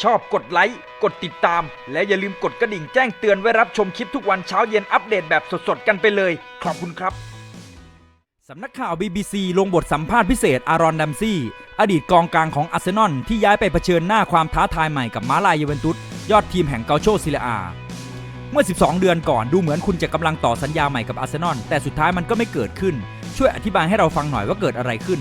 ชอบกดไลค์กดติดตามและอย่าลืมกดกระดิ่งแจ้งเตือนไว้รับชมคลิปทุกวันเช้าเย็นอัปเดตแบบสดๆกันไปเลยขอบคุณครับสำนักข่าว BBC ลงบทสัมภาษณ์พิเศษอารอน ดัมซี่อดีตกองกลางของอาร์เซนอลที่ย้ายไปเผชิญหน้าความท้าทายใหม่กับม้าลายยูเวนตุสยอดทีมแห่งเกาโชซิเลอาเมื่อ12เดือนก่อนดูเหมือนคุณจะกำลังต่อสัญญาใหม่กับอาร์เซนอลแต่สุดท้ายมันก็ไม่เกิดขึ้นช่วยอธิบายให้เราฟังหน่อยว่าเกิดอะไรขึ้น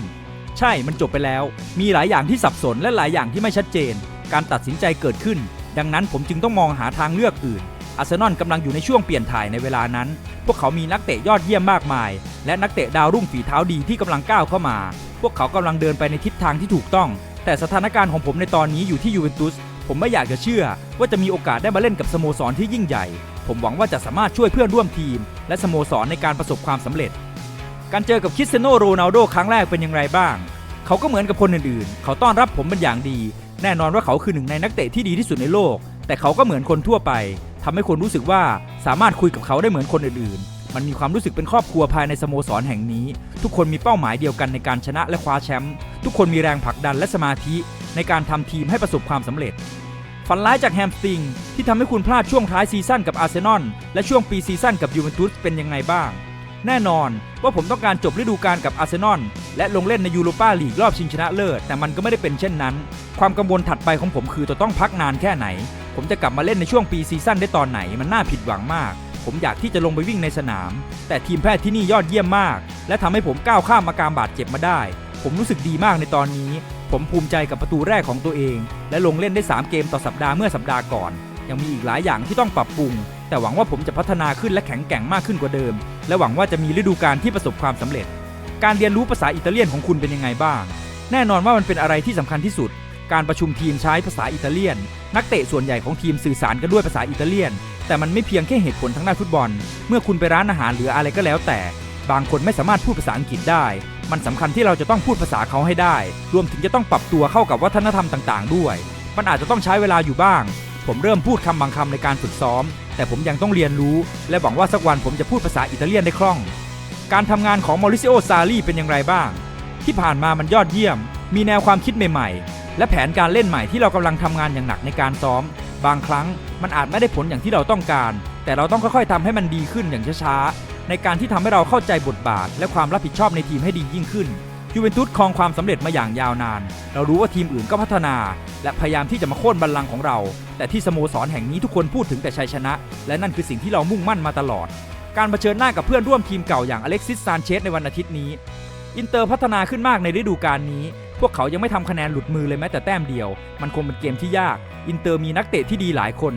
ใช่มันจบไปแล้วมีหลายอย่างที่สับสนและหลายอย่างที่ไม่ชัดเจนการตัดสินใจเกิดขึ้นดังนั้นผมจึงต้องมองหาทางเลือกอื่นอาร์เซนอลกำลังอยู่ในช่วงเปลี่ยนถ่ายในเวลานั้นพวกเขามีนักเตะยอดเยี่ยมมากมายและนักเตะดาวรุ่งฝีเท้าดีที่กำลังก้าวเข้ามาพวกเขากำลังเดินไปในทิศทางที่ถูกต้องแต่สถานการณ์ของผมในตอนนี้อยู่ที่ยูเวนตุสผมไม่อยากจะเชื่อว่าจะมีโอกาสได้มาเล่นกับสโมสรที่ยิ่งใหญ่ผมหวังว่าจะสามารถช่วยเพื่อนร่วมทีมและสโมสรในการประสบความสำเร็จการเจอกับคริสเตียโนโรนัลโดครั้งแรกเป็นอย่างไรบ้างเขาก็เหมือนกับคนอื่นๆเขาต้อนรับผมเป็นอย่างดีแน่นอนว่าเขาคือหนึ่งในนักเตะที่ดีที่สุดในโลกแต่เขาก็เหมือนคนทั่วไปทำให้คนรู้สึกว่าสามารถคุยกับเขาได้เหมือนคนอื่นๆมันมีความรู้สึกเป็นครอบครัวภายในสโมสรแห่งนี้ทุกคนมีเป้าหมายเดียวกันในการชนะและคว้าแชมป์ทุกคนมีแรงผลักดันและสมาธิในการทำทีมให้ประสบความสำเร็จฝันร้ายจากแฮมสตริงที่ทำให้คุณพลาดช่วงท้ายซีซั่นกับอาร์เซนอลและช่วงปีซีซั่นกับยูเวนตุสเป็นยังไงบ้างแน่นอนว่าผมต้องการจบฤดูกาลกับอาร์เซนอลและลงเล่นในยูโรปาลีกรอบชิงชนะเลิศแต่มันก็ไม่ได้เป็นเช่นนั้นความกังวลถัดไปของผมคือจะต้องพักนานแค่ไหนผมจะกลับมาเล่นในช่วงปีซีซั่นได้ตอนไหนมันน่าผิดหวังมากผมอยากที่จะลงไปวิ่งในสนามแต่ทีมแพทย์ที่นี่ยอดเยี่ยมมากและทำให้ผมก้าวข้ามอาการบาดเจ็บมาได้ผมรู้สึกดีมากในตอนนี้ผมภูมิใจกับประตูแรกของตัวเองและลงเล่นได้3เกมต่อสัปดาห์เมื่อสัปดาห์ก่อนยังมีอีกหลายอย่างที่ต้องปรับปรุงแต่หวังว่าผมจะพัฒนาขึ้นและแข็งแกร่งมากขึ้นกว่าเดิมและหวังว่าจะมีฤดูกาลที่ประสบความสำเร็จการเรียนรู้ภาษาอิตาเลียนของคุณเป็นยังไงบ้างแน่นอนว่ามันเป็นอะไรที่สำคัญที่สุดการประชุมทีมใช้ภาษาอิตาเลียนนักเตะส่วนใหญ่ของทีมสื่อสารกันด้วยภาษาอิตาเลียนแต่มันไม่เพียงแค่เหตุผลทางด้านฟุตบอลเมื่อคุณไปร้านอาหารหรืออะไรก็แล้วแต่บางคนไม่สามารถพูดภาษาอังกฤษได้มันสำคัญที่เราจะต้องพูดภาษาเขาให้ได้รวมถึงจะต้องปรับตัวเข้ากับวัฒนธรรมต่างๆด้วยมันอาจจะต้องใช้เวลาอยู่บ้างผมเริ่มพูดคำบางคำในการฝึกซ้อมแต่ผมยังต้องเรียนรู้และหวังว่าสักวันผมจะพูดภาษาอิตาเลียนได้คล่องการทำงานของมอริซิโอ ซารีเป็นอย่างไรบ้างที่ผ่านมามันยอดเยี่ยมมีแนวความคิดใหม่ๆและแผนการเล่นใหม่ที่เรากำลังทำงานอย่างหนักในการซ้อมบางครั้งมันอาจไม่ได้ผลอย่างที่เราต้องการแต่เราต้องค่อยๆทำให้มันดีขึ้นอย่างช้าๆในการที่ทำให้เราเข้าใจบทบาทและความรับผิดชอบในทีมให้ดียิ่งขึ้นยูเวนตุสครองความสำเร็จมาอย่างยาวนานเรารู้ว่าทีมอื่นก็พัฒนาและพยายามที่จะมาโค่นบัลลังก์ของเราแต่ที่สโมสรแห่งนี้ทุกคนพูดถึงแต่ชัยชนะและนั่นคือสิ่งที่เรามุ่งมั่นมาตลอดการเผชิญหน้ากับเพื่อนร่วมทีมเก่าอย่างอเล็กซิส ซานเชสในวันอาทิตย์นี้อินเตอร์พัฒนาขึ้นมากในฤดูกาลนี้พวกเขายังไม่ทำคะแนนหลุดมือเลยแม้แต่แต้มเดียวมันคงเป็นเกมที่ยากอินเตอร์มีนักเตะที่ดีหลายคน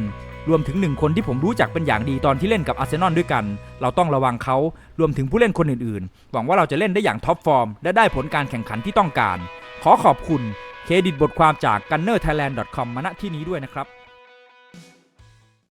รวมถึง1คนที่ผมรู้จักเป็นอย่างดีตอนที่เล่นกับอาร์เซนอลด้วยกันเราต้องระวังเขารวมถึงผู้เล่นคนอื่นๆหวังว่าเราจะเล่นได้อย่างท็อปฟอร์มและได้ผลการแข่งขันที่ต้องการขอขอบคุณเครดิตบทความจาก gunnerthailand.com มาณที่นี้ด้วยนะครับ